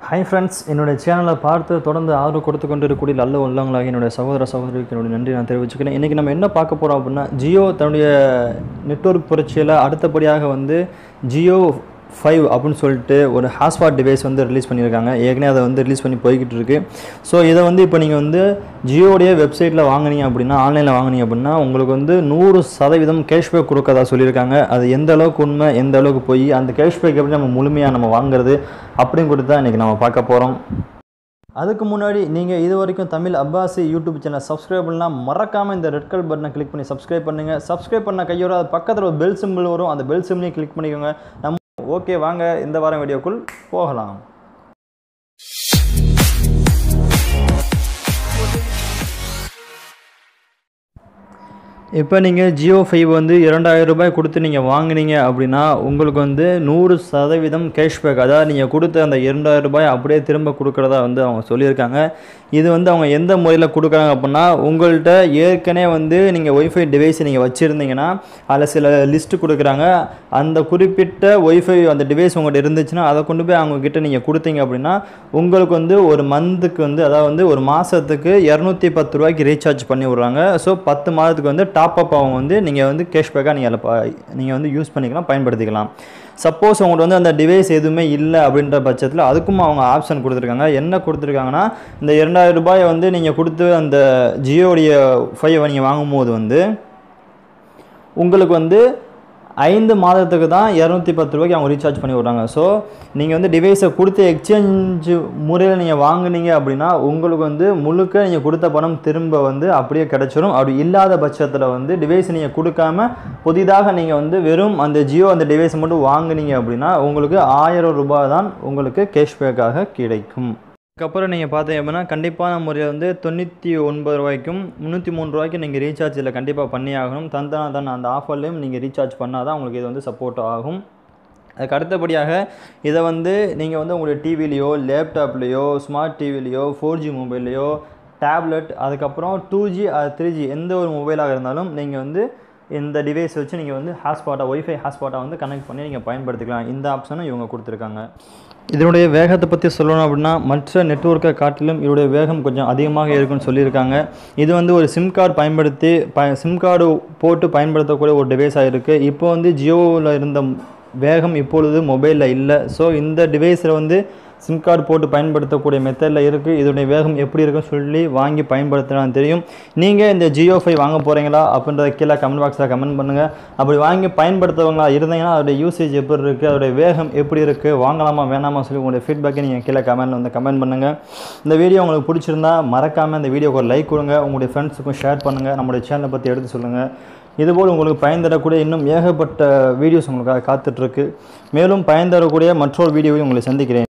Hi friends, என்னோட சேனலை பார்த்து தொடர்ந்து ஆர்வ கொடுத்து கொண்டு இருக்கக்கூடிய நல்ல உள்ளவங்களாக என்னோட சகோதர சகோதரிக்கு என்னோட நன்றி நான் தெரிவிச்சுக்கிறேன். இன்றைக்கி நம்ம என்ன பார்க்க போகிறோம் அப்படின்னா, ஜியோ தன்னுடைய நெட்வொர்க் புரட்சியில் அடுத்தபடியாக வந்து ஜியோ 5 அப்படின்னு சொல்லிட்டு ஒரு ஹாட்ஸ்பாட் டிவைஸ் வந்து ரிலீஸ் பண்ணியிருக்காங்க. ஏற்கனவே அதை வந்து ரிலீஸ் பண்ணி போய்கிட்டு இருக்கு. ஸோ இதை வந்து இப்போ நீங்கள் வந்து ஜியோடைய வெப்சைட்டில் வாங்கினீங்க அப்படின்னா, ஆன்லைனில் வாங்கினீங்க அப்படின்னா உங்களுக்கு வந்து 100% கேஷ்பேக் கொடுக்கறதா சொல்லியிருக்காங்க. அது எந்த அளவுக்கு உண்மை, எந்த அளவுக்கு போய், அந்த கேஷ்பேக் எப்படி நம்ம முழுமையாக நம்ம வாங்குறது அப்படின்னு கொடுத்து தான் இன்றைக்கி நம்ம பார்க்க போகிறோம். அதுக்கு முன்னாடி நீங்கள் இது வரைக்கும் Tamil Abbasi YouTube channel subscribe பண்ணலாம். மறக்காமல் இந்த ரெட் கலர் பட்டனை கிளிக் பண்ணி சப்ஸ்கிரைப் பண்ணுங்கள். சப்ஸ்கிரைப் பண்ண கையோட அது பக்கத்தில் ஒரு பெல் சிம்பிள் வரும், அந்த பெல் சிம்பிளையும் கிளிக் பண்ணிக்கோங்க. ஓகே, வாங்க இந்த வாரம் வீடியோக்குள் போகலாம். இப்போ நீங்கள் ஜியோ 5 வந்து 2000 ரூபாய் கொடுத்து நீங்கள் வாங்கினீங்க அப்படின்னா உங்களுக்கு வந்து 100% கேஷ்பேக், அதாவது நீங்கள் கொடுத்த அந்த 2000 ரூபாய் அப்படியே திரும்ப கொடுக்குறதா வந்து அவங்க சொல்லியிருக்காங்க. இது வந்து அவங்க எந்த முறையில் கொடுக்குறாங்க அப்படின்னா, உங்கள்கிட்ட ஏற்கனவே வந்து நீங்கள் ஒய்ஃபை டிவைஸ் நீங்கள் வச்சுருந்தீங்கன்னா அதில் சில லிஸ்ட்டு கொடுக்குறாங்க. அந்த குறிப்பிட்ட ஒய்ஃபை அந்த டிவைஸ் உங்கள்கிட்ட இருந்துச்சுன்னா அதை கொண்டு போய் அவங்கக்கிட்ட நீங்கள் கொடுத்தீங்க அப்படின்னா உங்களுக்கு வந்து ஒரு மந்த்துக்கு வந்து, அதாவது வந்து ஒரு மாதத்துக்கு 210 ரூபாய்க்கு ரீசார்ஜ் பண்ணி விட்றாங்க. ஸோ 10 மாதத்துக்கு வந்து டாப்அப் அவங்க வந்து நீங்கள் வந்து கேஷ்பேக்காக நீங்கள் வந்து யூஸ் பண்ணிக்கலாம், பயன்படுத்திக்கலாம். சப்போஸ் உங்கள்கிட்ட வந்து அந்த டிவைஸ் எதுவுமே இல்லை அப்படின்ற பட்சத்தில் அதுக்கும் அவங்க ஆப்ஷன் கொடுத்துருக்காங்க. என்ன கொடுத்துருக்காங்கன்னா, இந்த 2000 ரூபாயை வந்து நீங்கள் கொடுத்து அந்த ஜியோடைய 5 நீங்கள் வாங்கும்போது வந்து உங்களுக்கு வந்து 5 மாதத்துக்கு தான் 210 ரூபாய்க்கு அவங்க ரீசார்ஜ் பண்ணி விட்றாங்க. ஸோ நீங்கள் வந்து டிவைஸை கொடுத்து எக்ஸ்சேஞ்ச் முறையில் நீங்கள் வாங்கினீங்க அப்படின்னா உங்களுக்கு வந்து முழுக்க நீங்கள் கொடுத்த பணம் திரும்ப வந்து அப்படியே கிடச்சிரும். அப்படி இல்லாத பட்சத்தில் வந்து டிவைஸ் நீங்கள் கொடுக்காம புதிதாக நீங்கள் வந்து வெறும் அந்த ஜியோ அந்த டிவைஸை மட்டும் வாங்கினீங்க அப்படின்னா உங்களுக்கு 1000 ரூபாய் தான் உங்களுக்கு கேஷ்பேக்காக கிடைக்கும். அதுக்கப்புறம் நீங்கள் பார்த்தீங்க அப்படின்னா கண்டிப்பான முறையில் வந்து 99 ரூபாய்க்கும் 303 ரூபாய்க்கும் நீங்கள் ரீசார்ஜ் இதில் கண்டிப்பாக பண்ணி ஆகணும். தன் அந்த ஆஃபர்லேயும் நீங்கள் ரீசார்ஜ் பண்ணால் தான் உங்களுக்கு இது வந்து சப்போர்ட் ஆகும். அதுக்கு அடுத்தபடியாக இதை வந்து நீங்கள் வந்து உங்களுடைய டிவிலையோ, லேப்டாப்லேயோ, ஸ்மார்ட் டிவிலையோ, 4G மொபைல்லையோ, டேப்லெட், அதுக்கப்புறம் 2G 3G எந்த ஒரு மொபைலாக இருந்தாலும் நீங்கள் வந்து இந்த டிவைஸ் வச்சு நீங்கள் வந்து ஒய்ஃபை ஹாட்ஸ்பாட்டாக வந்து கனெக்ட் பண்ணி நீங்கள் பயன்படுத்திக்கலாம். இந்த ஆப்ஷனும் இவங்க கொடுத்துருக்காங்க. இதனுடைய வேகத்தை பற்றி சொல்லணும் அப்படின்னா, மற்ற நெட்வொர்க்கை காட்டிலும் இதனுடைய வேகம் கொஞ்சம் அதிகமாக இருக்குன்னு சொல்லியிருக்காங்க. இது வந்து ஒரு சிம் கார்டு போட்டு பயன்படுத்தக்கூடிய ஒரு டிவைஸாக இருக்குது. இப்போ வந்து ஜியோவில் இருந்த வேகம் இப்பொழுது மொபைலில் இல்லை. ஸோ இந்த டிவைஸில் வந்து சிம் கார்டு போட்டு பயன்படுத்தக்கூடிய மெத்தடில் இருக்குது. இதனுடைய வேகம் எப்படி இருக்குன்னு சொல்லி வாங்கி பயன்படுத்தினாலும் தெரியும். நீங்கள் இந்த ஜியோ 5 வாங்க போகிறீங்களா அப்படின்றத கீழே கமெண்ட் பாக்ஸில் கமெண்ட் பண்ணுங்கள். அப்படி வாங்கி பயன்படுத்துவங்களா இருந்தீங்கன்னா அதோடைய யூசேஜ் எப்படி இருக்குது, அதோடைய வேகம் எப்படி இருக்குது, வாங்கலாமா வேணாமா சொல்லி உங்களுடைய ஃபீட்பேக்கை நீங்கள் கீழே கமெண்ட்டில் வந்து கமெண்ட் பண்ணுங்கள். இந்த வீடியோ உங்களுக்கு பிடிச்சிருந்தா மறக்காமல் இந்த வீடியோக்கு ஒரு லைக் கொடுங்க, உங்களுடைய ஃப்ரெண்ட்ஸுக்கும் ஷேர் பண்ணுங்கள், நம்மளுடைய சேனலை பற்றி எடுத்து சொல்லுங்கள். இதுபோல் உங்களுக்கு பயன் தரக்கூடிய இன்னும் ஏகப்பட்ட வீடியோஸ் உங்களுக்காக காத்துட்ருக்கு. மேலும் பயன் தரக்கூடிய மற்றொரு வீடியோவையும் உங்களை சந்திக்கிறேன்.